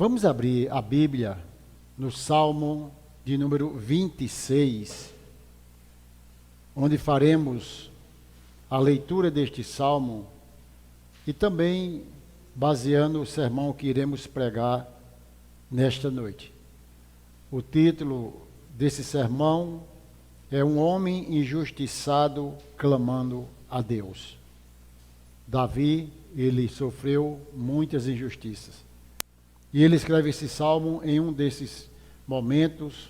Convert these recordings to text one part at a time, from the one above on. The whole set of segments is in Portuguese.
Vamos abrir a Bíblia no Salmo de número 26, onde faremos a leitura deste Salmo e também baseando o sermão que iremos pregar nesta noite. O título desse sermão é Um Homem Injustiçado Clamando a Deus. Davi, ele sofreu muitas injustiças. E ele escreve esse salmo em um desses momentos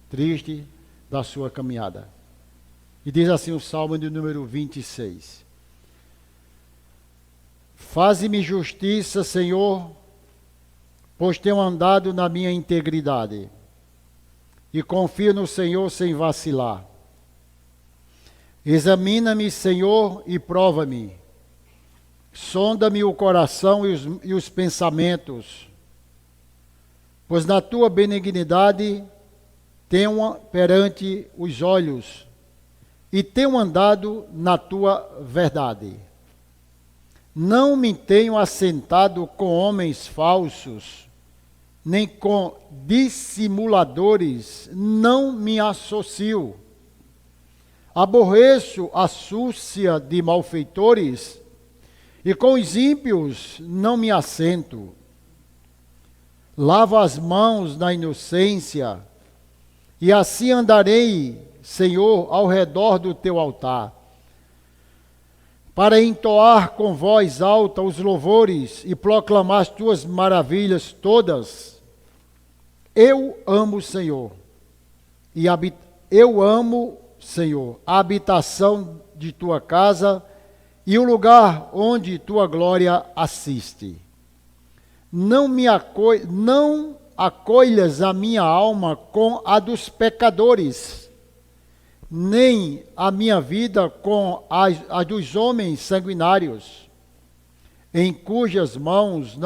tristes da sua caminhada. E diz assim o salmo de número 26. Faze-me justiça, Senhor, pois tenho andado na minha integridade, e confio no Senhor sem vacilar. Examina-me, Senhor, e prova-me. Sonda-me o coração e os pensamentos, pois na tua benignidade tenho perante os olhos, e tenho andado na tua verdade. Não me tenho assentado com homens falsos, nem com dissimuladores, não me associo. Aborreço a súcia de malfeitores, e com os ímpios não me assento. Lavo as mãos na inocência, e assim andarei, Senhor, ao redor do teu altar, para entoar com voz alta os louvores e proclamar as tuas maravilhas todas. Eu amo, Senhor, Senhor, a habitação de tua casa e o lugar onde tua glória assiste. Não acolhas a minha alma com a dos pecadores, nem a minha vida com a dos homens sanguinários, em cujas mãos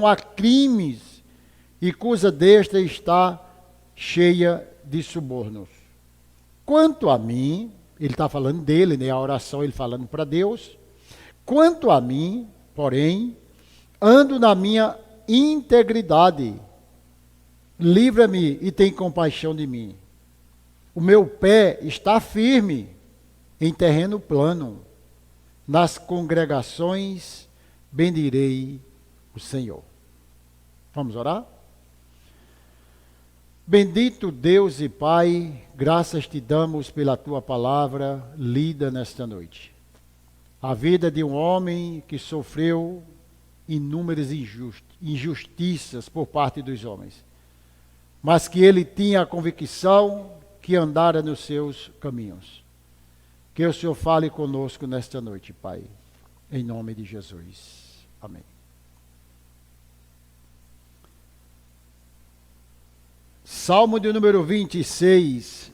há crimes, e cuja destra está cheia de subornos. Quanto a mim, ele está falando dele, né? A oração ele falando para Deus. Quanto a mim, porém, ando na minha integridade. Livra-me e tem compaixão de mim. O meu pé está firme em terreno plano. Nas congregações bendirei o Senhor. Vamos orar? Bendito Deus e Pai, graças te damos pela tua palavra lida nesta noite. A vida de um homem que sofreu inúmeras injustiças por parte dos homens, mas que ele tinha a convicção que andara nos seus caminhos. Que o Senhor fale conosco nesta noite, Pai, em nome de Jesus. Amém. Salmo de número 26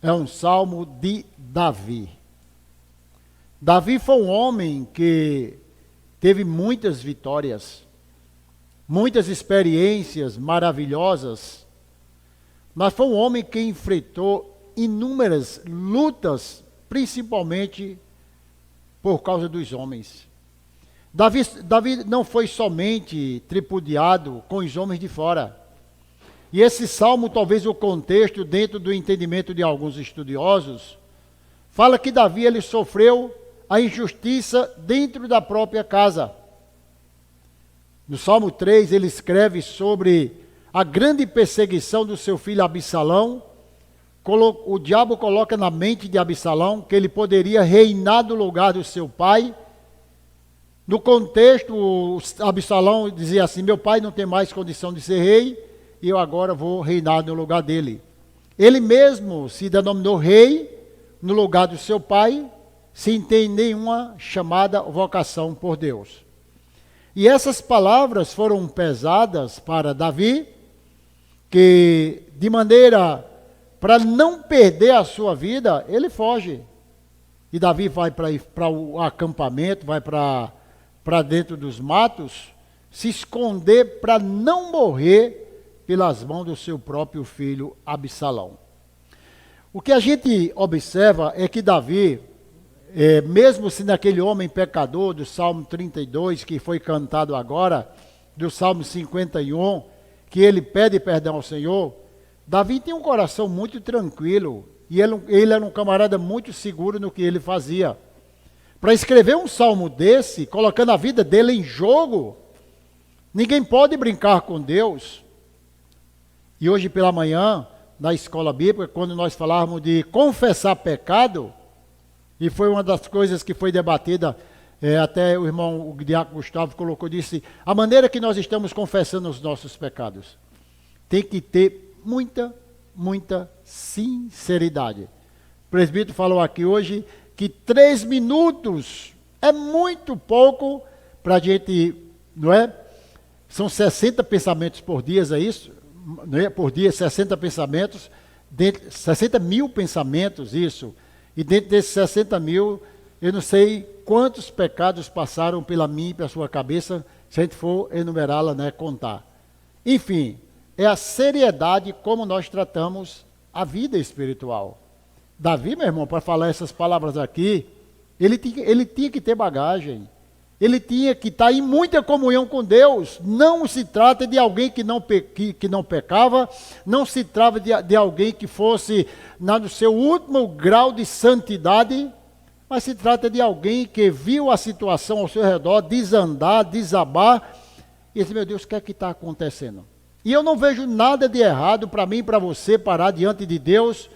é um salmo de Davi. Davi foi um homem que teve muitas vitórias, muitas experiências maravilhosas, mas foi um homem que enfrentou inúmeras lutas, principalmente por causa dos homens. Davi não foi somente tripudiado com os homens de fora. E esse salmo, talvez o contexto, dentro do entendimento de alguns estudiosos, fala que Davi ele sofreu a injustiça dentro da própria casa. No Salmo 3, ele escreve sobre a grande perseguição do seu filho Absalão. O diabo coloca na mente de Absalão que ele poderia reinar no lugar do seu pai. No contexto, Absalão dizia assim: meu pai não tem mais condição de ser rei, e eu agora vou reinar no lugar dele. Ele mesmo se denominou rei no lugar do seu pai, sem ter nenhuma chamada vocação por Deus. E essas palavras foram pesadas para Davi, que de maneira para não perder a sua vida, ele foge. E Davi vai para o acampamento, vai para dentro dos matos, se esconder para não morrer pelas mãos do seu próprio filho Absalão. O que a gente observa é que Davi, mesmo sendo aquele homem pecador do Salmo 32, que foi cantado agora, do Salmo 51, que ele pede perdão ao Senhor, Davi tinha um coração muito tranquilo, e ele era um camarada muito seguro no que ele fazia. Para escrever um salmo desse, colocando a vida dele em jogo, ninguém pode brincar com Deus. E hoje pela manhã, na escola bíblica, quando nós falávamos de confessar pecado, e foi uma das coisas que foi debatida, até o irmão o Diácono Gustavo colocou, disse, a maneira que nós estamos confessando os nossos pecados, tem que ter muita sinceridade. O presbítero falou aqui hoje que 3 minutos é muito pouco para a gente, não é? São 60 pensamentos por dia, é isso? Não é? Por dia, 60 pensamentos, 60 mil pensamentos, isso. E dentro desses 60 mil, eu não sei quantos pecados passaram pela minha e pela sua cabeça, se a gente for enumerá-la, né, contar. Enfim, é a seriedade como nós tratamos a vida espiritual. Davi, meu irmão, para falar essas palavras aqui, ele tinha que ter bagagem. Ele tinha que estar em muita comunhão com Deus. Não se trata de alguém que não pecava, não se trata de alguém que fosse no seu último grau de santidade, mas se trata de alguém que viu a situação ao seu redor desandar, desabar, e disse, meu Deus, o que é que está acontecendo? E eu não vejo nada de errado para mim e para você parar diante de Deus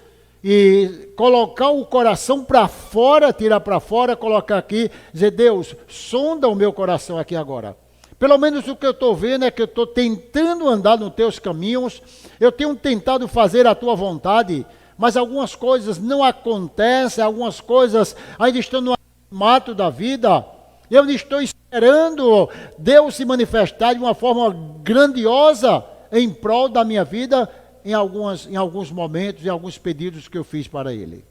e colocar o coração para fora, tirar para fora, colocar aqui, dizer, Deus, sonda o meu coração aqui agora. Pelo menos o que eu estou vendo é que eu estou tentando andar nos teus caminhos, eu tenho tentado fazer a tua vontade, mas algumas coisas não acontecem, algumas coisas ainda estão no mato da vida. Eu estou esperando Deus se manifestar de uma forma grandiosa em prol da minha vida, em alguns momentos, em alguns pedidos que eu fiz para ele.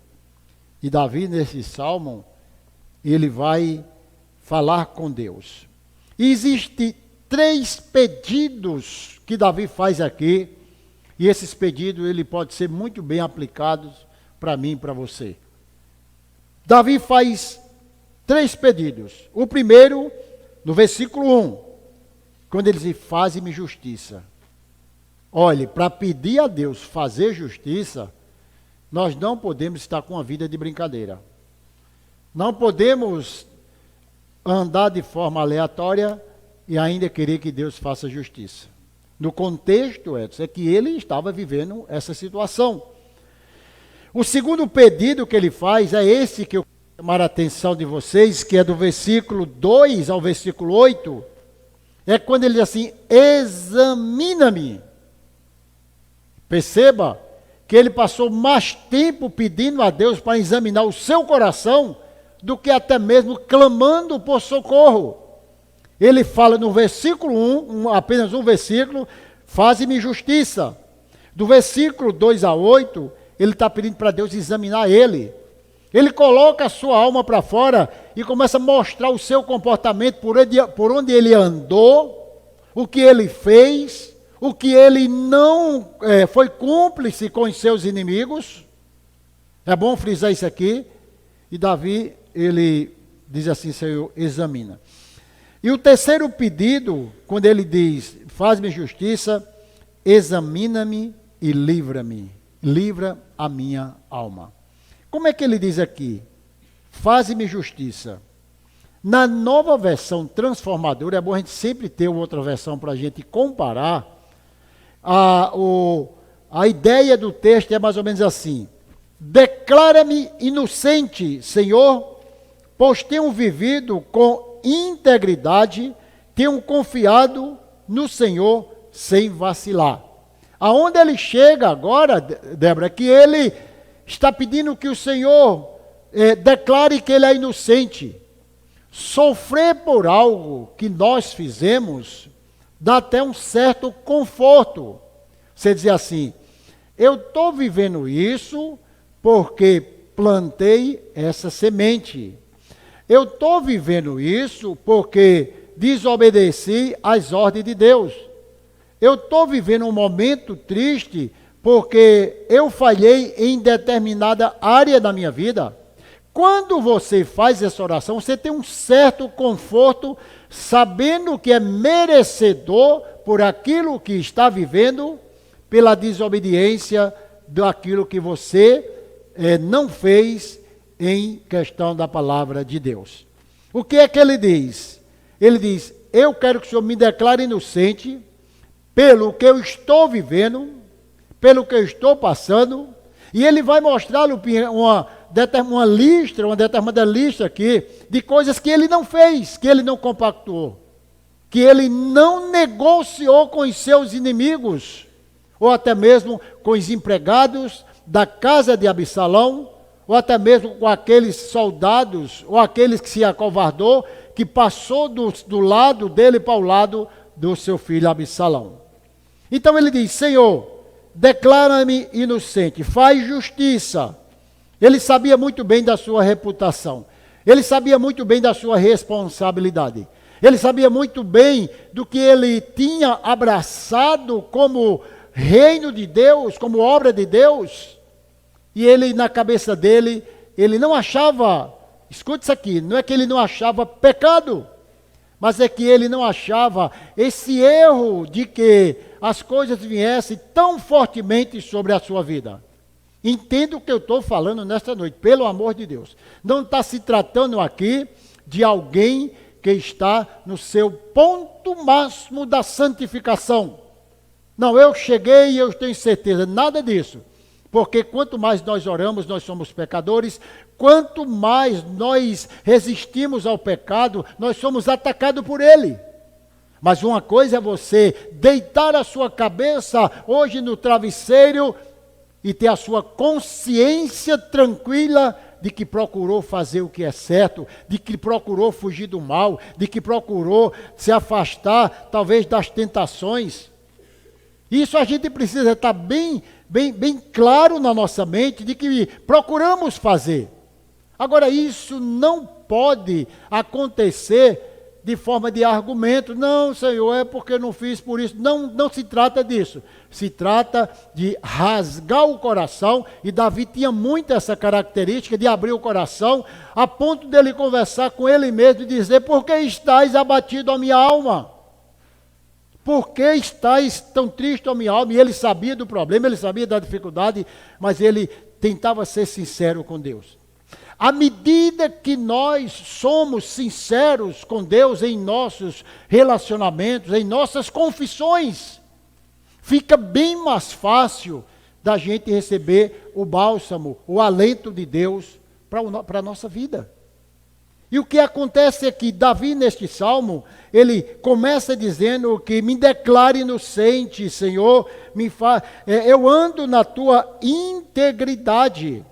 E Davi, nesse salmo, ele vai falar com Deus. E existem 3 pedidos que Davi faz aqui, e esses pedidos ele pode ser muito bem aplicados para mim e para você. Davi faz 3 pedidos. O primeiro, no versículo 1, quando ele diz, faze-me justiça. Olhe, para pedir a Deus fazer justiça, nós não podemos estar com a vida de brincadeira. Não podemos andar de forma aleatória e ainda querer que Deus faça justiça. No contexto, Edson, é que ele estava vivendo essa situação. O segundo pedido que ele faz é esse que eu quero chamar a atenção de vocês, que é do versículo 2 ao versículo 8. É quando ele diz assim, examina-me. Perceba que ele passou mais tempo pedindo a Deus para examinar o seu coração do que até mesmo clamando por socorro. Ele fala no versículo 1, apenas um versículo, faze-me justiça. Do versículo 2 a 8, ele está pedindo para Deus examinar ele. Ele coloca a sua alma para fora e começa a mostrar o seu comportamento por onde ele andou, o que ele fez, o que ele não foi cúmplice com os seus inimigos. É bom frisar isso aqui. E Davi, ele diz assim, Senhor, examina. E o terceiro pedido, quando ele diz, faz-me justiça, examina-me e livra-me. Livra a minha alma. Como é que ele diz aqui? Faze-me justiça. Na nova versão transformadora, é bom a gente sempre ter outra versão para a gente comparar. A ideia do texto é mais ou menos assim. Declara-me inocente, Senhor, pois tenho vivido com integridade, tenho confiado no Senhor sem vacilar. Aonde ele chega agora, Débora, é que ele está pedindo que o Senhor declare que ele é inocente. Sofrer por algo que nós fizemos dá até um certo conforto. Você dizer assim, eu estou vivendo isso porque plantei essa semente. Eu estou vivendo isso porque desobedeci às ordens de Deus. Eu estou vivendo um momento triste porque eu falhei em determinada área da minha vida. Quando você faz essa oração, você tem um certo conforto, sabendo que é merecedor por aquilo que está vivendo, pela desobediência daquilo que você não fez em questão da palavra de Deus. O que é que ele diz? Ele diz, eu quero que o Senhor me declare inocente pelo que eu estou vivendo, pelo que eu estou passando, e ele vai mostrar-lhe uma determinada lista aqui de coisas que ele não fez, que ele não compactuou, que ele não negociou com os seus inimigos, ou até mesmo com os empregados da casa de Absalão, ou até mesmo com aqueles soldados, ou aqueles que se acovardou, que passou do lado dele para o lado do seu filho Absalão. Então ele diz, Senhor, declara-me inocente, faz justiça. Ele sabia muito bem da sua reputação. Ele sabia muito bem da sua responsabilidade. Ele sabia muito bem do que ele tinha abraçado como reino de Deus, como obra de Deus. E ele, na cabeça dele, ele não achava, escute isso aqui, não é que ele não achava pecado, mas é que ele não achava esse erro de que as coisas viessem tão fortemente sobre a sua vida. Entenda o que eu estou falando nesta noite, pelo amor de Deus. Não está se tratando aqui de alguém que está no seu ponto máximo da santificação. Não, eu cheguei e eu tenho certeza, nada disso. Porque quanto mais nós oramos, nós somos pecadores, quanto mais nós resistimos ao pecado, nós somos atacados por ele. Mas uma coisa é você deitar a sua cabeça hoje no travesseiro e ter a sua consciência tranquila de que procurou fazer o que é certo, de que procurou fugir do mal, de que procurou se afastar, talvez, das tentações. Isso a gente precisa estar bem claro na nossa mente de que procuramos fazer. Agora, isso não pode acontecer de forma de argumento. Não, Senhor, é porque eu não fiz por isso. Não se trata disso. Se trata de rasgar o coração, e Davi tinha muito essa característica de abrir o coração, a ponto dele conversar com ele mesmo e dizer, por que estás abatido a minha alma? Por que estás tão triste a minha alma? E ele sabia do problema, ele sabia da dificuldade, mas ele tentava ser sincero com Deus. À medida que nós somos sinceros com Deus em nossos relacionamentos, em nossas confissões, fica bem mais fácil da gente receber o bálsamo, o alento de Deus para a nossa vida. E o que acontece é que Davi, neste salmo, ele começa dizendo que me declare inocente, Senhor, eu ando na tua integridade.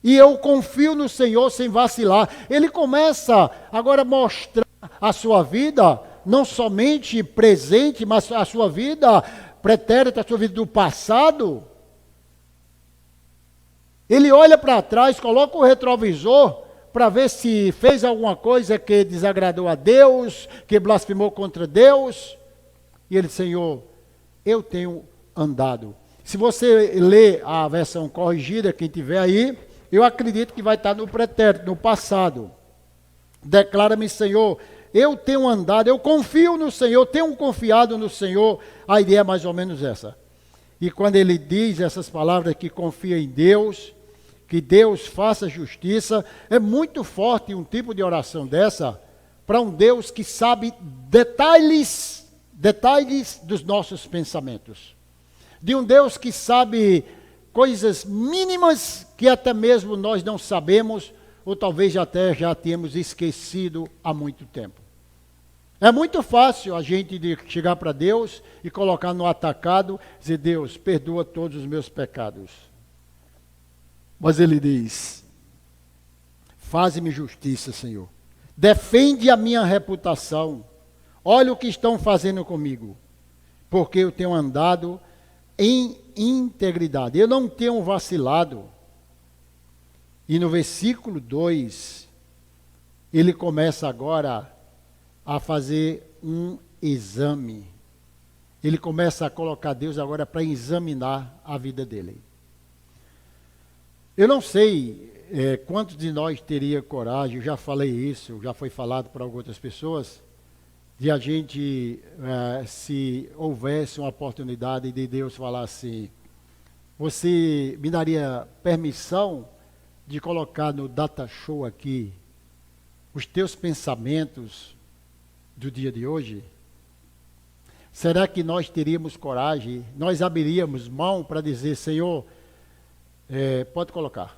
E eu confio no Senhor sem vacilar. Ele começa agora a mostrar a sua vida, não somente presente, mas a sua vida pretérita, a sua vida do passado. Ele olha para trás, coloca o retrovisor para ver se fez alguma coisa que desagradou a Deus, que blasfemou contra Deus. E ele, Senhor, eu tenho andado. Se você ler a versão corrigida, quem tiver aí, eu acredito que vai estar no pretérito, no passado. Declara-me, Senhor, eu tenho andado, eu confio no Senhor, tenho confiado no Senhor. A ideia é mais ou menos essa. E quando ele diz essas palavras que confia em Deus, que Deus faça justiça, é muito forte um tipo de oração dessa, para um Deus que sabe detalhes dos nossos pensamentos. De um Deus que sabe coisas mínimas que até mesmo nós não sabemos, ou talvez até já temos esquecido há muito tempo. É muito fácil a gente chegar para Deus e colocar no atacado, dizer, Deus, perdoa todos os meus pecados. Mas ele diz, faze-me justiça, Senhor. Defende a minha reputação. Olha o que estão fazendo comigo. Porque eu tenho andado em integridade. Eu não tenho vacilado. E no versículo 2, ele começa agora a fazer um exame. Ele começa a colocar Deus agora para examinar a vida dele. Eu não sei quantos de nós teria coragem, eu já falei isso, já foi falado por algumas outras pessoas, de a gente, se houvesse uma oportunidade de Deus falar assim, você me daria permissão de colocar no data show aqui os teus pensamentos do dia de hoje? Será que nós teríamos coragem, nós abriríamos mão para dizer, Senhor, pode colocar.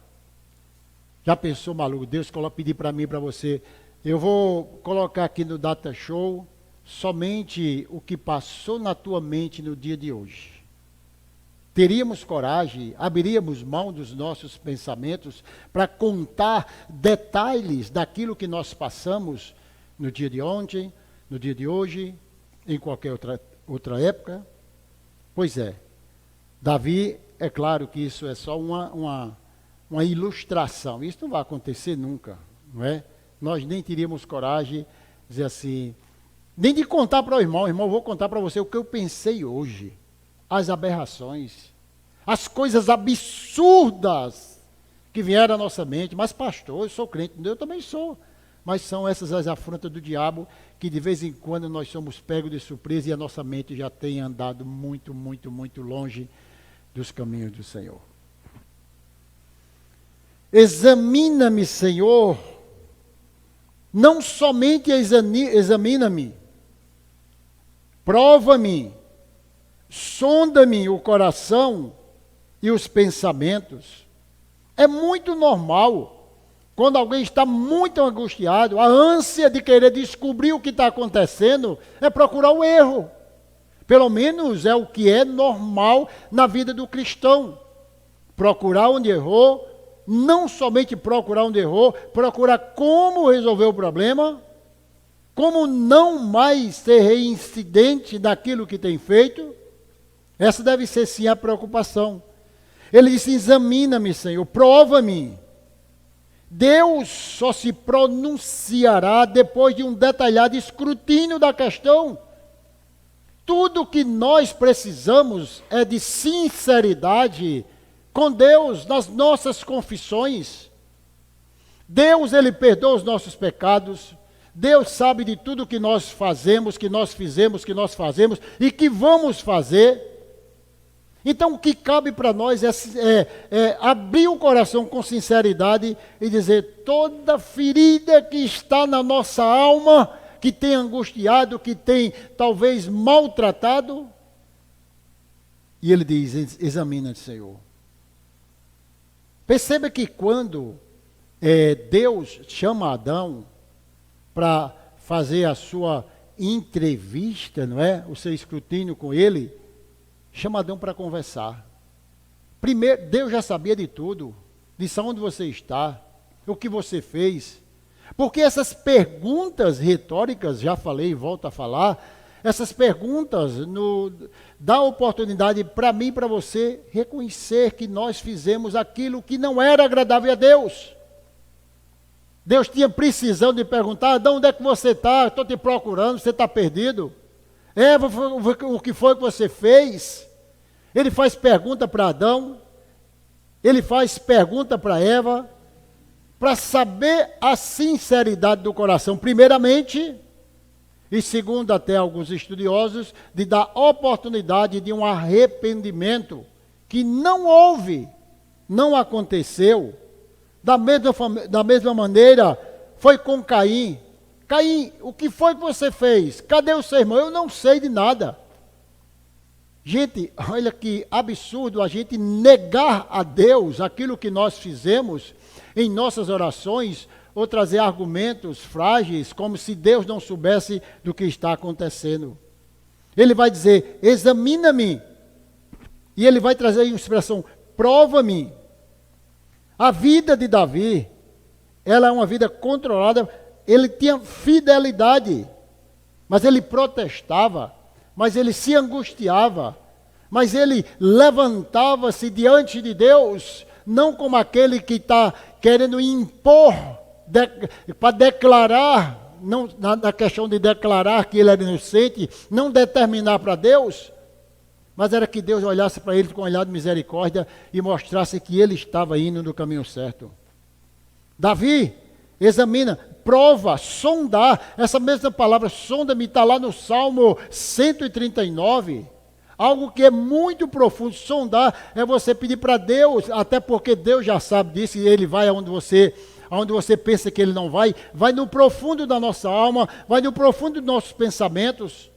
Já pensou, maluco, Deus pedir para mim e para você, eu vou colocar aqui no data show somente o que passou na tua mente no dia de hoje. Teríamos coragem, abriríamos mão dos nossos pensamentos para contar detalhes daquilo que nós passamos no dia de ontem, no dia de hoje, em qualquer outra época? Pois é, Davi, é claro que isso é só uma ilustração, isso não vai acontecer nunca, não é? Nós nem teríamos coragem de dizer assim, nem de contar para o irmão, eu vou contar para você o que eu pensei hoje, as aberrações, as coisas absurdas que vieram à nossa mente. Mas pastor, eu sou crente, eu também sou, mas são essas as afrontas do diabo que de vez em quando nós somos pegos de surpresa e a nossa mente já tem andado muito, muito, muito longe dos caminhos do Senhor. Examina-me, Senhor, não somente examina-me, prova-me, sonda-me o coração e os pensamentos. É muito normal, quando alguém está muito angustiado, a ânsia de querer descobrir o que está acontecendo é procurar o erro. Pelo menos é o que é normal na vida do cristão. Procurar onde errou, não somente procurar onde errou, procurar como resolver o problema, como não mais ser reincidente daquilo que tem feito. Essa deve ser sim a preocupação. Ele disse, examina-me, Senhor, prova-me. Deus só se pronunciará depois de um detalhado escrutínio da questão. Tudo que nós precisamos é de sinceridade com Deus nas nossas confissões. Deus, Ele perdoa os nossos pecados. Deus sabe de tudo que nós fazemos, que nós fizemos, que nós fazemos e que vamos fazer. Então, o que cabe para nós é abrir o coração com sinceridade e dizer, toda ferida que está na nossa alma, que tem angustiado, que tem talvez maltratado, e ele diz, examina-te, Senhor. Perceba que quando Deus chama Adão para fazer a sua entrevista, não é? O seu escrutínio com ele, chama Adão para conversar. Primeiro, Deus já sabia de tudo, disse onde você está, o que você fez. Porque essas perguntas retóricas, já falei e volto a falar, essas perguntas dá oportunidade para mim e para você reconhecer que nós fizemos aquilo que não era agradável a Deus. Deus tinha precisão de perguntar, Adão, onde é que você está? Estou te procurando, você está perdido. Eva, o que foi que você fez? Ele faz pergunta para Adão, ele faz pergunta para Eva, para saber a sinceridade do coração, primeiramente, e segundo até alguns estudiosos, de dar oportunidade de um arrependimento que não houve, não aconteceu. Da mesma maneira, foi com Caim. Caim, o que foi que você fez? Cadê o seu irmão? Eu não sei de nada. Gente, olha que absurdo a gente negar a Deus aquilo que nós fizemos em nossas orações, ou trazer argumentos frágeis, como se Deus não soubesse do que está acontecendo. Ele vai dizer, examina-me. E ele vai trazer a expressão, prova-me. A vida de Davi, ela é uma vida controlada. Ele tinha fidelidade, mas ele protestava, mas ele se angustiava, mas ele levantava-se diante de Deus, não como aquele que está querendo impor, para declarar, não, na questão de declarar que ele era inocente, não determinar para Deus, mas era que Deus olhasse para ele com um olhar de misericórdia e mostrasse que ele estava indo no caminho certo. Davi examina, prova, sondar. Essa mesma palavra sonda-me está lá no Salmo 139. Algo que é muito profundo. Sondar é você pedir para Deus, até porque Deus já sabe disso e Ele vai aonde você pensa que Ele não vai. Vai no profundo da nossa alma, vai no profundo dos nossos pensamentos.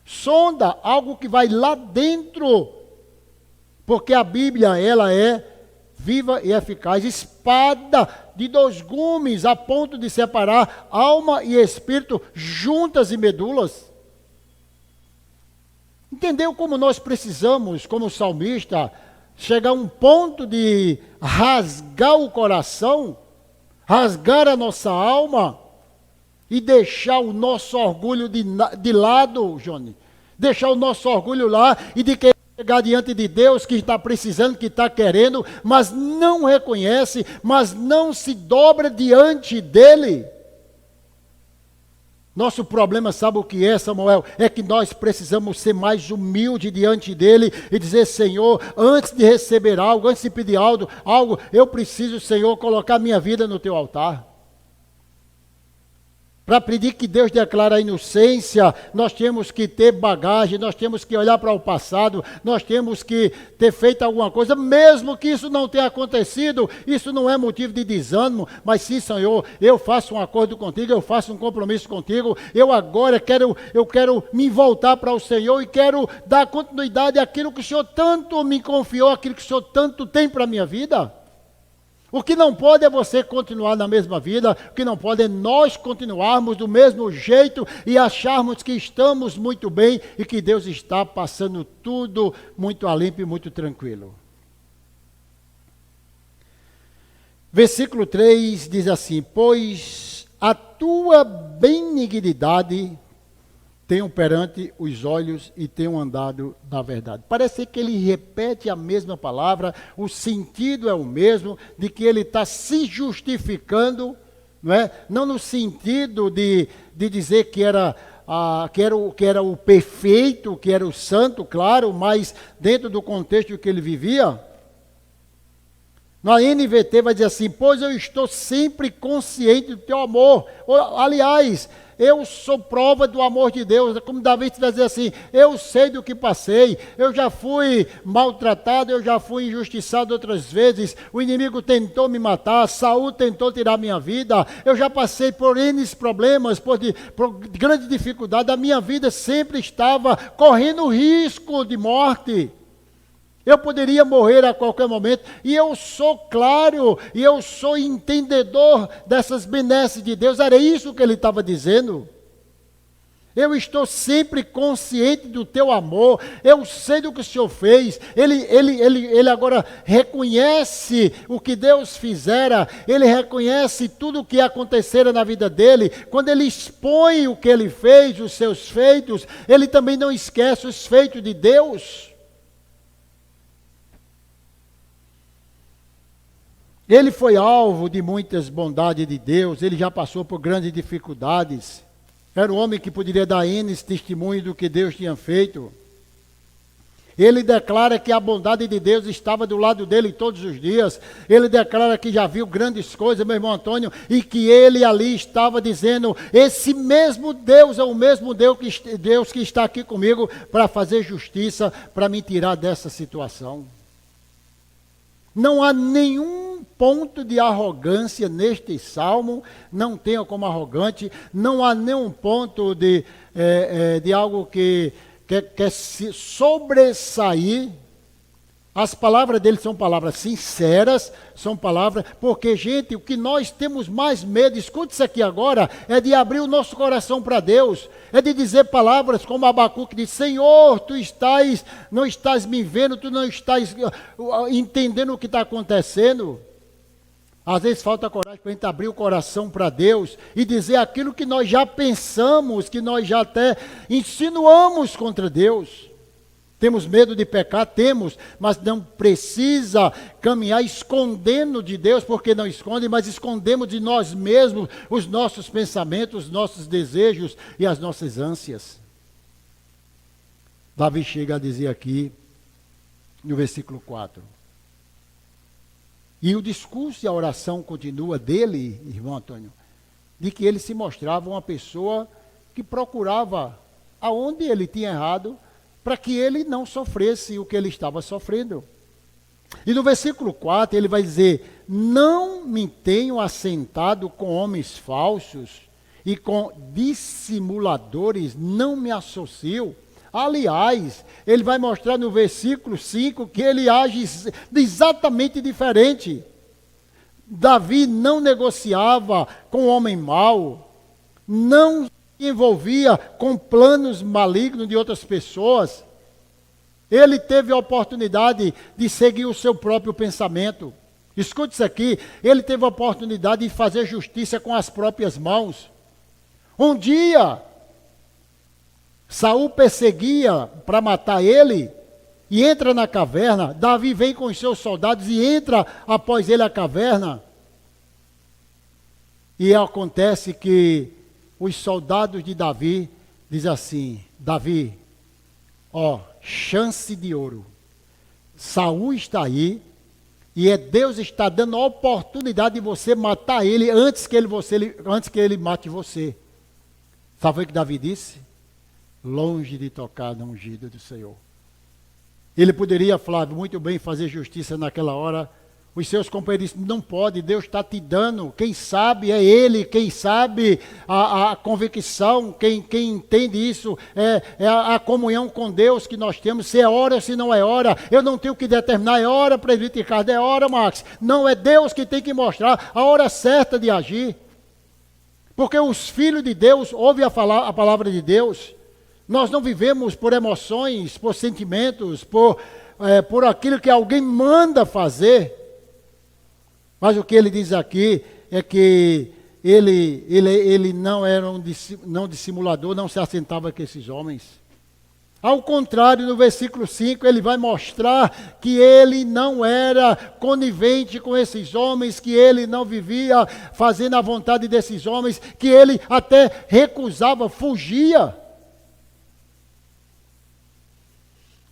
Sonda, algo que vai lá dentro. Porque a Bíblia, ela é viva e eficaz, espada de 2 gumes, a ponto de separar alma e espírito, juntas e medulas. Entendeu como nós precisamos, como salmista, chegar a um ponto de rasgar o coração, rasgar a nossa alma e deixar o nosso orgulho de lado, Johnny. Deixar o nosso orgulho lá e de querer chegar diante de Deus que está precisando, que está querendo, mas não reconhece, mas não se dobra diante dele. Nosso problema, sabe o que é, Samuel? É que nós precisamos ser mais humildes diante dele e dizer, Senhor, antes de receber algo, antes de pedir algo, eu preciso, Senhor, colocar minha vida no teu altar. Para pedir que Deus declare a inocência, nós temos que ter bagagem, nós temos que olhar para o passado, nós temos que ter feito alguma coisa, mesmo que isso não tenha acontecido, isso não é motivo de desânimo, mas sim, Senhor, eu faço um acordo contigo, eu faço um compromisso contigo, eu agora quero me voltar para o Senhor e quero dar continuidade àquilo que o Senhor tanto me confiou, àquilo que o Senhor tanto tem para a minha vida. O que não pode é você continuar na mesma vida, o que não pode é nós continuarmos do mesmo jeito e acharmos que estamos muito bem e que Deus está passando tudo muito a limpo e muito tranquilo. Versículo 3 diz assim, pois a tua benignidade tenho perante os olhos e tenho andado na verdade. Parece que ele repete a mesma palavra, o sentido é o mesmo, de que ele está se justificando, não é? Não no sentido de dizer que era o perfeito, que era o santo, claro, mas dentro do contexto que ele vivia. Na NVT vai dizer assim, pois eu estou sempre consciente do teu amor. Aliás, eu sou prova do amor de Deus, como Davi vai dizer assim, eu sei do que passei, eu já fui maltratado, eu já fui injustiçado outras vezes, o inimigo tentou me matar, Saul tentou tirar minha vida, eu já passei por N problemas, por grande dificuldade, a minha vida sempre estava correndo risco de morte. Eu poderia morrer a qualquer momento, e eu sou claro, e eu sou entendedor dessas benesses de Deus. Era isso que ele estava dizendo. Eu estou sempre consciente do teu amor, eu sei do que o Senhor fez. Ele agora reconhece o que Deus fizera, ele reconhece tudo o que acontecera na vida dele. Quando ele expõe o que ele fez, os seus feitos, ele também não esquece os feitos de Deus. Ele foi alvo de muitas bondades de Deus, ele já passou por grandes dificuldades. Era um homem que poderia dar N testemunho do que Deus tinha feito. Ele declara que a bondade de Deus estava do lado dele todos os dias. Ele declara que já viu grandes coisas, meu irmão Antônio, e que ele ali estava dizendo, esse mesmo Deus é o mesmo Deus que está aqui comigo para fazer justiça, para me tirar dessa situação. Não há nenhum ponto de arrogância neste salmo, não tenha como arrogante, não há nenhum ponto de algo que quer se sobressair. As palavras dele são palavras sinceras, são palavras, porque, gente, o que nós temos mais medo, escute isso aqui agora, é de abrir o nosso coração para Deus, é de dizer palavras como Abacuque diz, Senhor, tu não estás me vendo, tu não estás entendendo o que está acontecendo. Às vezes falta coragem para a gente abrir o coração para Deus e dizer aquilo que nós já pensamos, que nós já até insinuamos contra Deus. Temos medo de pecar? Temos, mas não precisa caminhar escondendo de Deus, porque não esconde, mas escondemos de nós mesmos os nossos pensamentos, os nossos desejos e as nossas ânsias. Davi chega a dizer aqui, no versículo 4, E o discurso e a oração continua dele, irmão Antônio, de que ele se mostrava uma pessoa que procurava aonde ele tinha errado, para que ele não sofresse o que ele estava sofrendo. E no versículo 4 ele vai dizer: não me tenho assentado com homens falsos e com dissimuladores não me associo. Aliás, ele vai mostrar no versículo 5 que ele age exatamente diferente. Davi não negociava com o homem mau, não se envolvia com planos malignos de outras pessoas. Ele teve a oportunidade de seguir o seu próprio pensamento. Escute isso aqui, ele teve a oportunidade de fazer justiça com as próprias mãos. Um dia, Saul perseguia para matar ele, e entra na caverna. Davi vem com os seus soldados e entra após ele a caverna. E acontece que os soldados de Davi dizem assim: Davi, chance de ouro. Saul está aí, e Deus está dando a oportunidade de você matar ele antes que ele mate você. Sabe o que Davi disse? Longe de tocar no ungido do Senhor. Ele poderia, Flávio, muito bem fazer justiça naquela hora. Os seus companheiros disseram: não pode, Deus está te dando. Quem sabe é Ele, quem sabe a convicção, quem entende isso, é a comunhão com Deus que nós temos. Se é hora ou se não é hora, eu não tenho que determinar, é hora, presbítero Ricardo, é hora, Max. Não, é Deus que tem que mostrar a hora certa de agir. Porque os filhos de Deus ouvem a palavra de Deus. Nós não vivemos por emoções, por sentimentos, por aquilo que alguém manda fazer. Mas o que ele diz aqui é que ele não era não dissimulador, não se assentava com esses homens. Ao contrário, no versículo 5, ele vai mostrar que ele não era conivente com esses homens, que ele não vivia fazendo a vontade desses homens, que ele até recusava, fugia.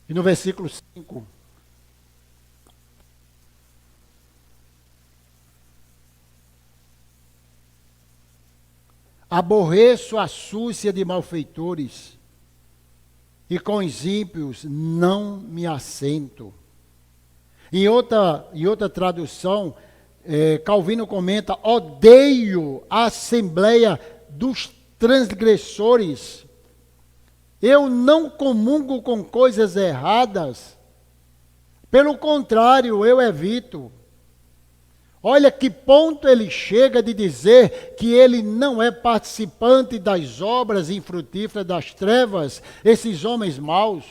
E no versículo 5, aborreço a súcia de malfeitores, e com os ímpios não me assento. Em outra tradução, Calvino comenta: odeio a assembleia dos transgressores. Eu não comungo com coisas erradas. Pelo contrário, eu evito. Olha que ponto ele chega de dizer que ele não é participante das obras infrutíferas das trevas, esses homens maus.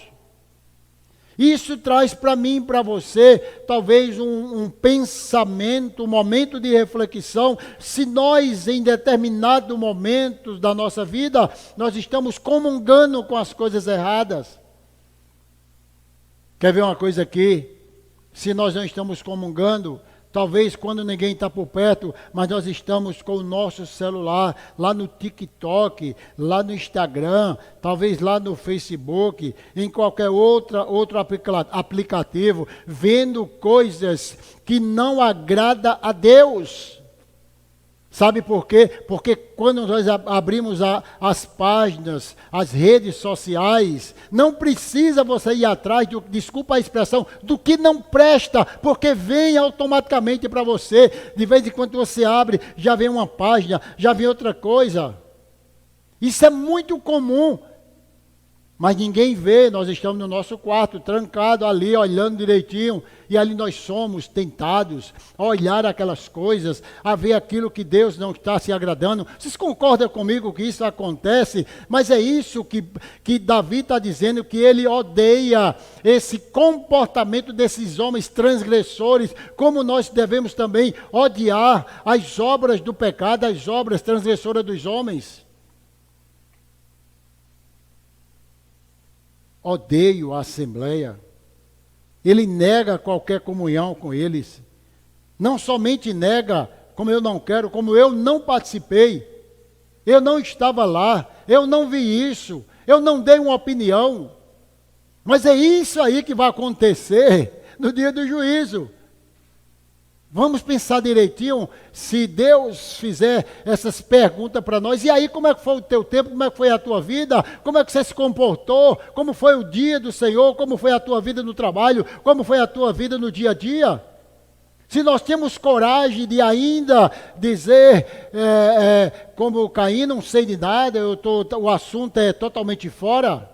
Isso traz para mim e para você, talvez um pensamento, um momento de reflexão, se nós em determinado momento da nossa vida, nós estamos comungando com as coisas erradas. Quer ver uma coisa aqui? Se nós não estamos comungando, talvez quando ninguém está por perto, mas nós estamos com o nosso celular, lá no TikTok, lá no Instagram, talvez lá no Facebook, em qualquer outro aplicativo, vendo coisas que não agradam a Deus. Sabe por quê? Porque quando nós abrimos as páginas, as redes sociais, não precisa você ir atrás, desculpa a expressão, do que não presta, porque vem automaticamente para você. De vez em quando você abre, já vem uma página, já vem outra coisa. Isso é muito comum. Mas ninguém vê, nós estamos no nosso quarto, trancado ali, olhando direitinho, e ali nós somos tentados a olhar aquelas coisas, a ver aquilo que Deus não está se agradando. Vocês concordam comigo que isso acontece? Mas é isso que Davi está dizendo, que ele odeia esse comportamento desses homens transgressores, como nós devemos também odiar as obras do pecado, as obras transgressoras dos homens. Odeio a assembleia. Ele nega qualquer comunhão com eles. Não somente nega, como eu não quero, como eu não participei. Eu não estava lá, eu não vi isso, eu não dei uma opinião. Mas é isso aí que vai acontecer no dia do juízo. Vamos pensar direitinho, se Deus fizer essas perguntas para nós, e aí como é que foi o teu tempo, como é que foi a tua vida, como é que você se comportou, como foi o dia do Senhor, como foi a tua vida no trabalho, como foi a tua vida no dia a dia? Se nós temos coragem de ainda dizer, como Caim, não sei de nada, o assunto é totalmente fora.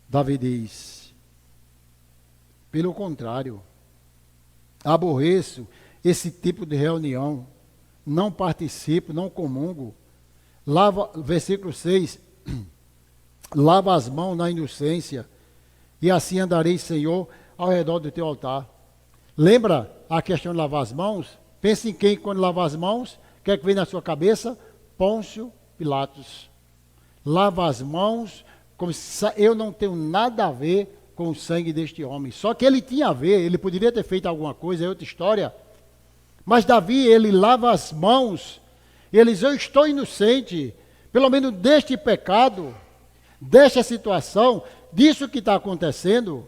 Davi diz, pelo contrário, aborreço esse tipo de reunião, não participo, não comungo. Versículo 6, lava as mãos na inocência, e assim andarei, Senhor, ao redor do teu altar. Lembra a questão de lavar as mãos? Pense em quem quando lavar as mãos, o que é que vem na sua cabeça? Pôncio Pilatos. Lava as mãos, como se eu não tenho nada a ver com o sangue deste homem. Só que ele tinha a ver, ele poderia ter feito alguma coisa, é outra história. Mas Davi, ele lava as mãos, ele diz, eu estou inocente, pelo menos deste pecado, desta situação, disso que está acontecendo.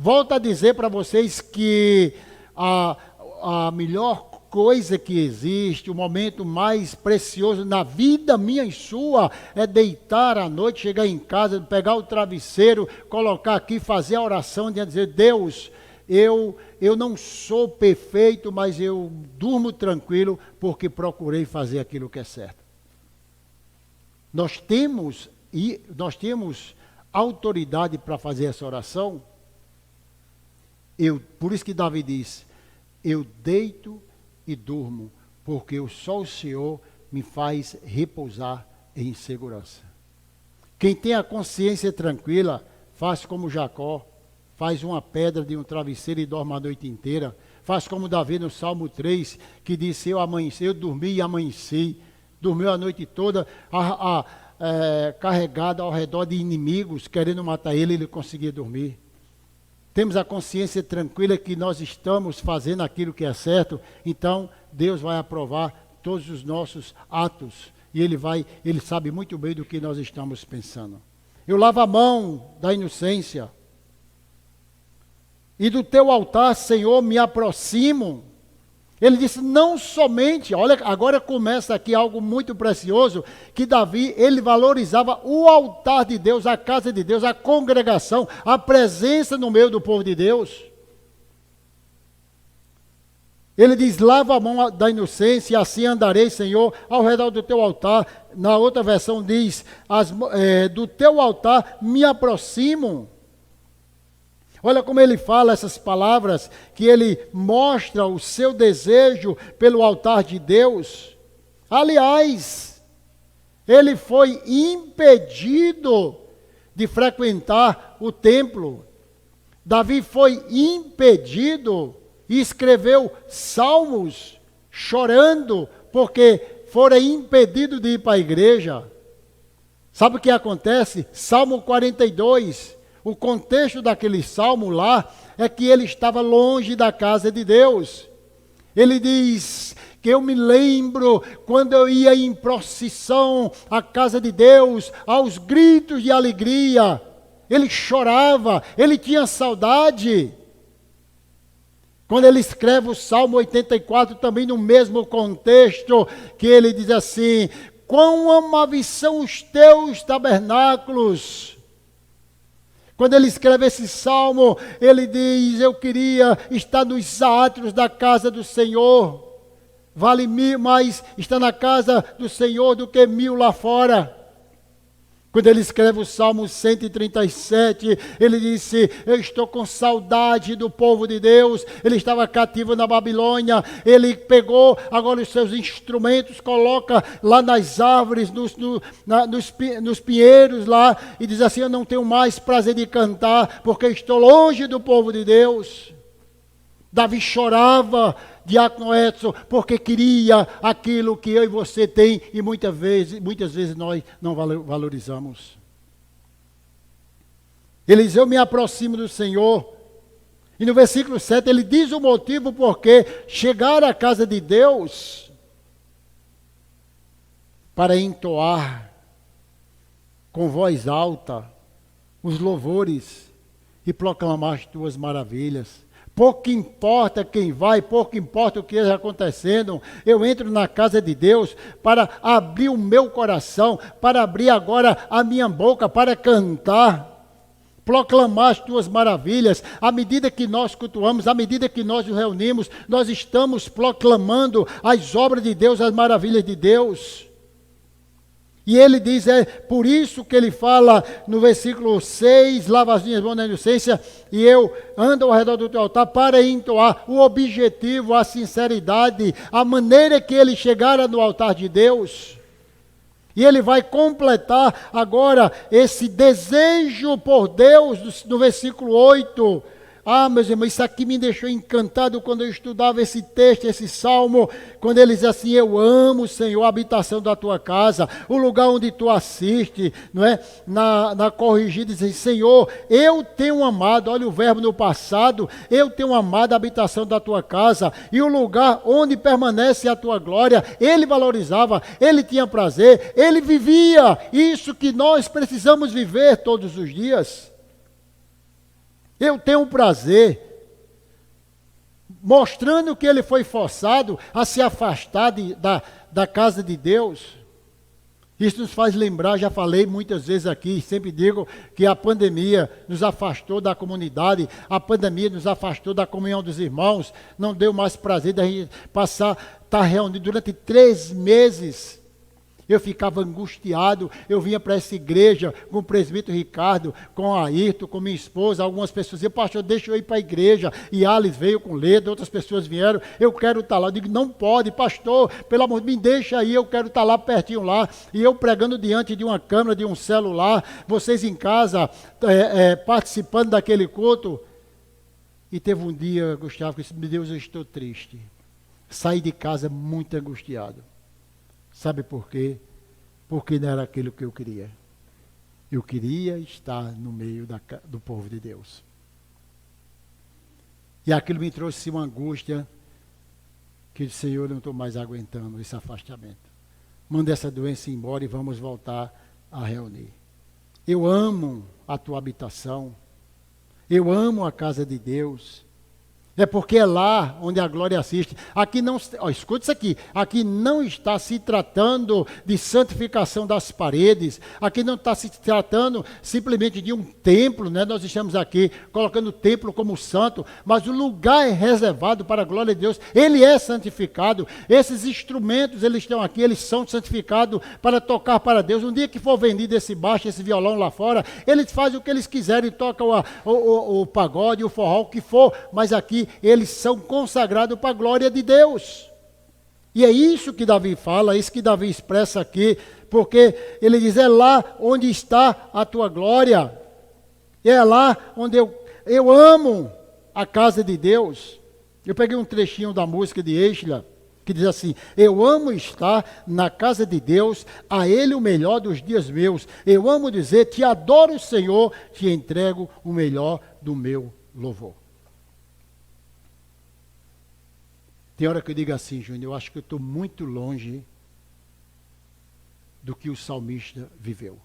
Volto a dizer para vocês que a melhor coisa que existe, o momento mais precioso na vida minha e sua, é deitar à noite, chegar em casa, pegar o travesseiro, colocar aqui, fazer a oração, de dizer, Deus, eu não sou perfeito, mas eu durmo tranquilo, porque procurei fazer aquilo que é certo. Nós temos autoridade para fazer essa oração. Por isso que Davi diz, eu deito e durmo, porque só o Senhor me faz repousar em segurança. Quem tem a consciência tranquila, faz como Jacó, faz uma pedra de um travesseiro e dorme a noite inteira. Faz como Davi no Salmo 3, que disse, eu dormi e amanheci, dormiu a noite toda, carregado ao redor de inimigos, querendo matar ele conseguia dormir. Temos a consciência tranquila que nós estamos fazendo aquilo que é certo, então Deus vai aprovar todos os nossos atos e Ele sabe muito bem do que nós estamos pensando. Eu lavo a mão da inocência e do teu altar, Senhor, me aproximo. Ele disse, não somente, olha, agora começa aqui algo muito precioso, que Davi, ele valorizava o altar de Deus, a casa de Deus, a congregação, a presença no meio do povo de Deus. Ele diz, lava a mão da inocência, e assim andarei, Senhor, ao redor do teu altar. Na outra versão diz, do teu altar me aproximo. Olha como ele fala essas palavras, que ele mostra o seu desejo pelo altar de Deus. Aliás, ele foi impedido de frequentar o templo. Davi foi impedido e escreveu salmos chorando, porque fora impedido de ir para a igreja. Sabe o que acontece? Salmo 42. O contexto daquele salmo lá é que ele estava longe da casa de Deus. Ele diz que eu me lembro quando eu ia em procissão à casa de Deus, aos gritos de alegria. Ele chorava, ele tinha saudade. Quando ele escreve o Salmo 84, também no mesmo contexto, que ele diz assim, quão amáveis são os teus tabernáculos. Quando ele escreve esse salmo, ele diz, eu queria estar nos átrios da casa do Senhor. Vale mais estar na casa do Senhor do que 1000 lá fora. Quando ele escreve o Salmo 137, ele disse, eu estou com saudade do povo de Deus. Ele estava cativo na Babilônia, ele pegou agora os seus instrumentos, coloca lá nas árvores, nos pinheiros lá, e diz assim, eu não tenho mais prazer de cantar, porque estou longe do povo de Deus. Davi chorava, Diácono Edson, porque queria aquilo que eu e você tem e muitas vezes nós não valorizamos. Ele diz, eu me aproximo do Senhor. E no versículo 7 ele diz o motivo porque chegar à casa de Deus para entoar com voz alta os louvores e proclamar as tuas maravilhas. Pouco importa quem vai, pouco importa o que está acontecendo. Eu entro na casa de Deus para abrir o meu coração, para abrir agora a minha boca, para cantar, proclamar as tuas maravilhas. À medida que nós cultuamos, à medida que nós nos reunimos, nós estamos proclamando as obras de Deus, as maravilhas de Deus. E ele diz, é por isso que ele fala no versículo 6, lava as minhas mãos na inocência, e eu ando ao redor do teu altar para entoar o objetivo, a sinceridade, a maneira que ele chegara no altar de Deus. E ele vai completar agora esse desejo por Deus no versículo 8. Ah, meus irmãos, isso aqui me deixou encantado quando eu estudava esse texto, esse salmo, quando ele diz assim, eu amo, Senhor, a habitação da tua casa, o lugar onde tu assiste, não é? Na corrigida, diz assim, Senhor, eu tenho amado, olha o verbo no passado, eu tenho amado a habitação da tua casa, e o lugar onde permanece a tua glória, ele valorizava, ele tinha prazer, ele vivia isso que nós precisamos viver todos os dias. Eu tenho prazer, mostrando que ele foi forçado a se afastar da casa de Deus. Isso nos faz lembrar, já falei muitas vezes aqui, sempre digo que a pandemia nos afastou da comunidade, a pandemia nos afastou da comunhão dos irmãos, não deu mais prazer da gente estar reunido durante 3 meses. Eu ficava angustiado, eu vinha para essa igreja com o presbítero Ricardo, com a Ayrton, com minha esposa, algumas pessoas diziam, pastor, deixa eu ir para a igreja, e Alice veio com Leda, outras pessoas vieram, eu quero estar lá, eu digo, não pode, pastor, pelo amor de Deus, me deixa aí, eu quero estar lá pertinho lá, e eu pregando diante de uma câmera, de um celular, vocês em casa, participando daquele culto, e teve um dia, Gustavo, que disse, meu Deus, eu estou triste, saí de casa muito angustiado. Sabe por quê? Porque não era aquilo que eu queria. Eu queria estar no meio do povo de Deus. E aquilo me trouxe uma angústia que o Senhor, não estou mais aguentando esse afastamento. Manda essa doença embora e vamos voltar a reunir. Eu amo a tua habitação. Eu amo a casa de Deus. É porque é lá onde a glória assiste. Aqui não, escuta isso aqui. Aqui não está se tratando de santificação das paredes. Aqui não está se tratando simplesmente de um templo, né? Nós estamos aqui colocando o templo como santo, mas o lugar é reservado para a glória de Deus. Ele é santificado. Esses instrumentos, eles estão aqui, eles são santificados para tocar para Deus. Um dia que for vendido esse baixo, esse violão lá fora, eles fazem o que eles quiserem, tocam o pagode, o forró, o que for, mas aqui eles são consagrados para a glória de Deus. E é isso que Davi fala, é isso que Davi expressa aqui, porque ele diz, é lá onde está a tua glória, é lá onde eu amo a casa de Deus. Eu peguei um trechinho da música de Eichler, que diz assim, eu amo estar na casa de Deus, a Ele o melhor dos dias meus, eu amo dizer, te adoro Senhor, te entrego o melhor do meu louvor. Tem hora que eu digo assim, Júnior, eu acho que eu estou muito longe do que o salmista viveu.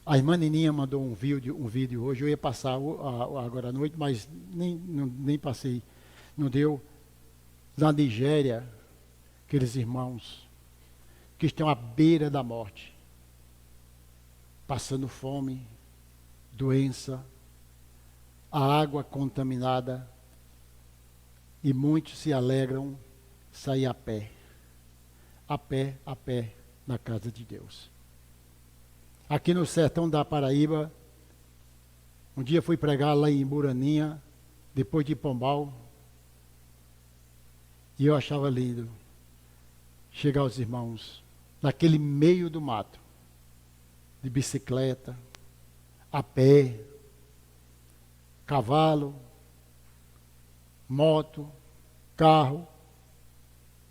A irmã Nininha mandou um vídeo hoje, eu ia passar agora à noite, mas nem passei, não deu. Na Nigéria, aqueles irmãos que estão à beira da morte, passando fome, doença, a água contaminada, e muitos se alegram sair a pé, na casa de Deus. Aqui no sertão da Paraíba, um dia fui pregar lá em Buraninha, depois de Pombal, e eu achava lindo chegar aos irmãos naquele meio do mato, de bicicleta, a pé, cavalo, moto, carro,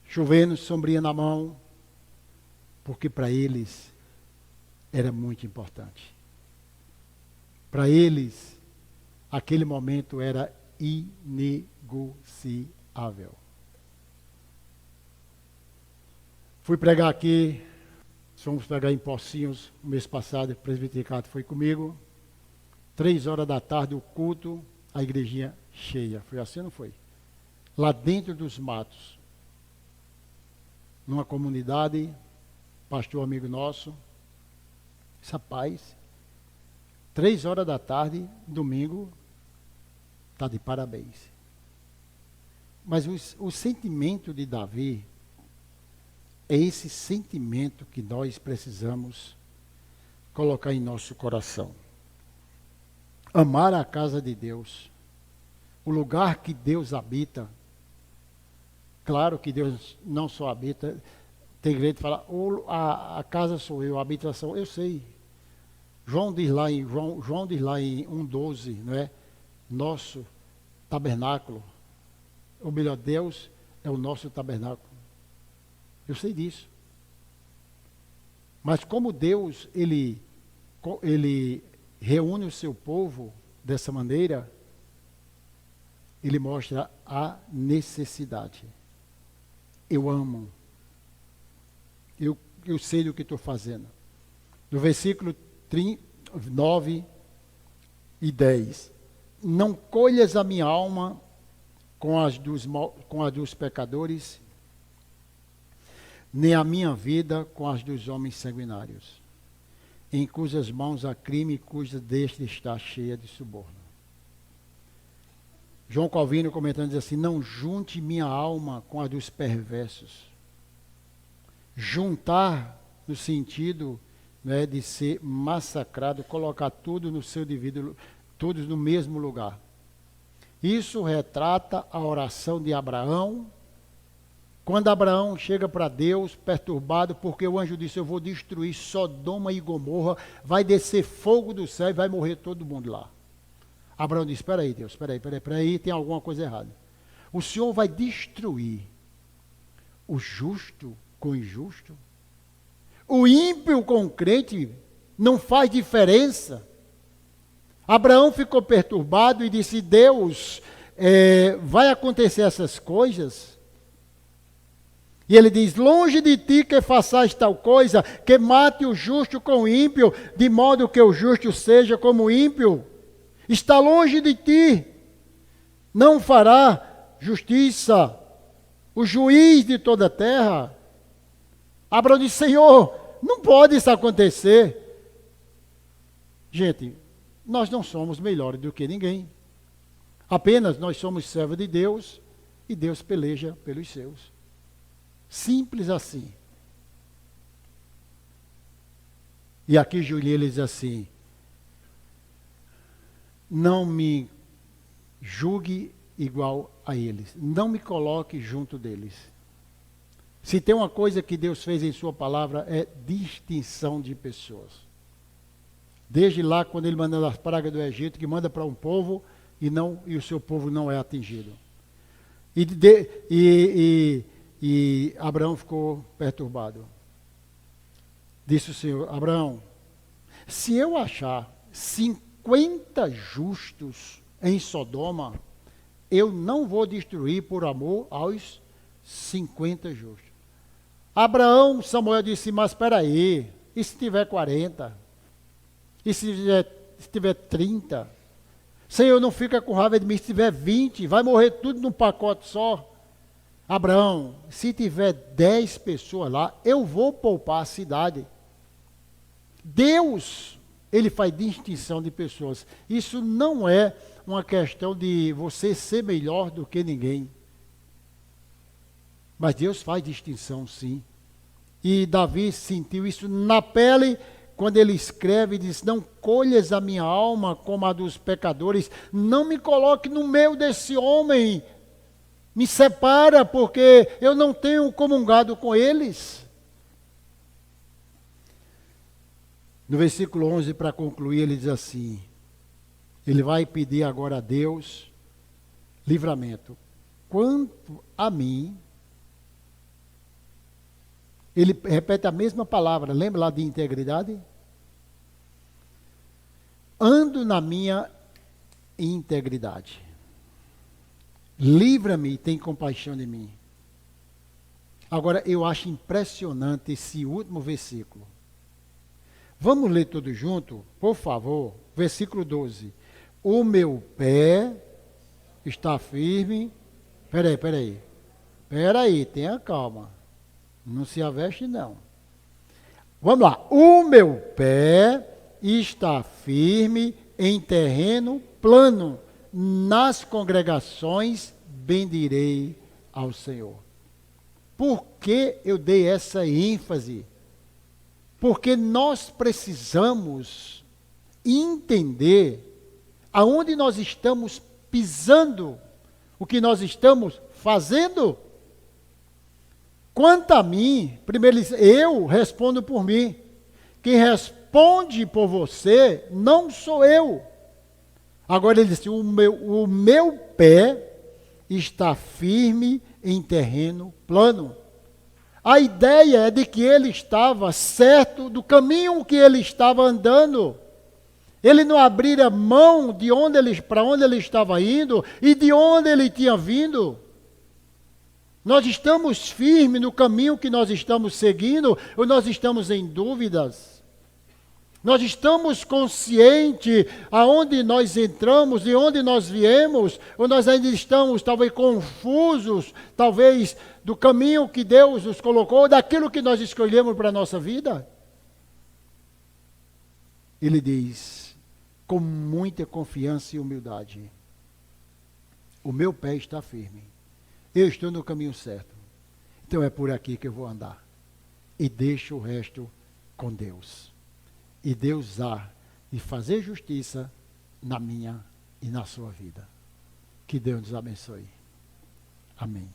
chovendo, sombrinha na mão, porque para eles era muito importante. Para eles, aquele momento era inegociável. Fui pregar aqui, fomos pregar em Pocinhos, no mês passado, o presbítero Ricardo foi comigo, 3 horas da tarde o culto, a igrejinha cheia. Foi assim ou não foi? Lá dentro dos matos, numa comunidade, pastor amigo nosso, rapaz, 3 horas da tarde, domingo, está de parabéns. Mas o sentimento de Davi é esse sentimento que nós precisamos colocar em nosso coração. Amar a casa de Deus, o lugar que Deus habita. Claro que Deus não só habita, tem igreja que fala, a casa sou eu, a habitação, eu sei. João diz lá em 1,12, não é? Nosso tabernáculo, ou melhor, Deus é o nosso tabernáculo. Eu sei disso. Mas como Deus, ele reúne o seu povo dessa maneira, ele mostra a necessidade. Eu amo. Eu sei do que estou fazendo. No versículo 9 e 10. Não colhas a minha alma com as dos pecadores, nem a minha vida com as dos homens sanguinários, em cujas mãos há crime e cuja destra está cheia de suborno. João Calvino comentando diz assim, não junte minha alma com a dos perversos. Juntar no sentido, né, de ser massacrado, colocar tudo no seu devido, todos no mesmo lugar. Isso retrata a oração de Abraão, quando Abraão chega para Deus perturbado, porque o anjo disse, eu vou destruir Sodoma e Gomorra, vai descer fogo do céu e vai morrer todo mundo lá. Abraão disse, espera aí Deus, espera aí, tem alguma coisa errada. O Senhor vai destruir o justo com o injusto? O ímpio com o crente não faz diferença? Abraão ficou perturbado e disse, Deus, vai acontecer essas coisas? E ele diz, longe de ti que façais tal coisa, que mate o justo com o ímpio, de modo que o justo seja como o ímpio. Está longe de ti, não fará justiça o juiz de toda a terra. Abraão disse, Senhor, não pode isso acontecer. Gente, nós não somos melhores do que ninguém. Apenas nós somos servos de Deus e Deus peleja pelos seus. Simples assim. E aqui Juliel diz assim, não me julgue igual a eles. Não me coloque junto deles. Se tem uma coisa que Deus fez em sua palavra, é distinção de pessoas. Desde lá, quando ele manda as pragas do Egito, que manda para um povo e o seu povo não é atingido. E Abraão ficou perturbado. Disse o Senhor, Abraão, se eu achar 50 justos em Sodoma, eu não vou destruir por amor aos 50 justos. Abraão, Samuel disse, mas espera aí, e se tiver 40? E se tiver 30? Senhor, não fica com raiva de mim, se tiver 20, vai morrer tudo num pacote só. Abraão, se tiver 10 pessoas lá, eu vou poupar a cidade. Deus, ele faz distinção de pessoas. Isso não é uma questão de você ser melhor do que ninguém. Mas Deus faz distinção, sim. E Davi sentiu isso na pele, quando ele escreve, diz, não colhas a minha alma como a dos pecadores, não me coloque no meio desse homem, me separa, porque eu não tenho comungado com eles. No versículo 11, para concluir, ele diz assim, ele vai pedir agora a Deus livramento. Quanto a mim, ele repete a mesma palavra, lembra lá de integridade? Ando na minha integridade. Livra-me e tem compaixão de mim. Agora, eu acho impressionante esse último versículo. Vamos ler tudo junto? Por favor. Versículo 12. O meu pé está firme. Peraí, tenha calma. Não se aveste, não. Vamos lá. O meu pé está firme em terreno plano. Nas congregações bendirei ao Senhor. Por que eu dei essa ênfase? Porque nós precisamos entender aonde nós estamos pisando, o que nós estamos fazendo. Quanto a mim, primeiro eu respondo por mim. Quem responde por você não sou eu. Agora ele disse, o meu pé está firme em terreno plano. A ideia é de que ele estava certo do caminho que ele estava andando. Ele não abrira mão de para onde ele estava indo e de onde ele tinha vindo. Nós estamos firmes no caminho que nós estamos seguindo ou nós estamos em dúvidas? Nós estamos conscientes aonde nós entramos, de onde nós viemos, ou nós ainda estamos talvez confusos, talvez do caminho que Deus nos colocou, daquilo que nós escolhemos para a nossa vida? Ele diz, com muita confiança e humildade, o meu pé está firme, eu estou no caminho certo, então é por aqui que eu vou andar, e deixo o resto com Deus. E Deus há de fazer justiça na minha e na sua vida. Que Deus nos abençoe. Amém.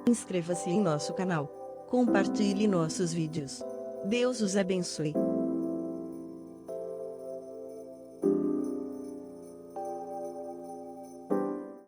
Inscreva-se em nosso canal. Compartilhe nossos vídeos. Deus os abençoe.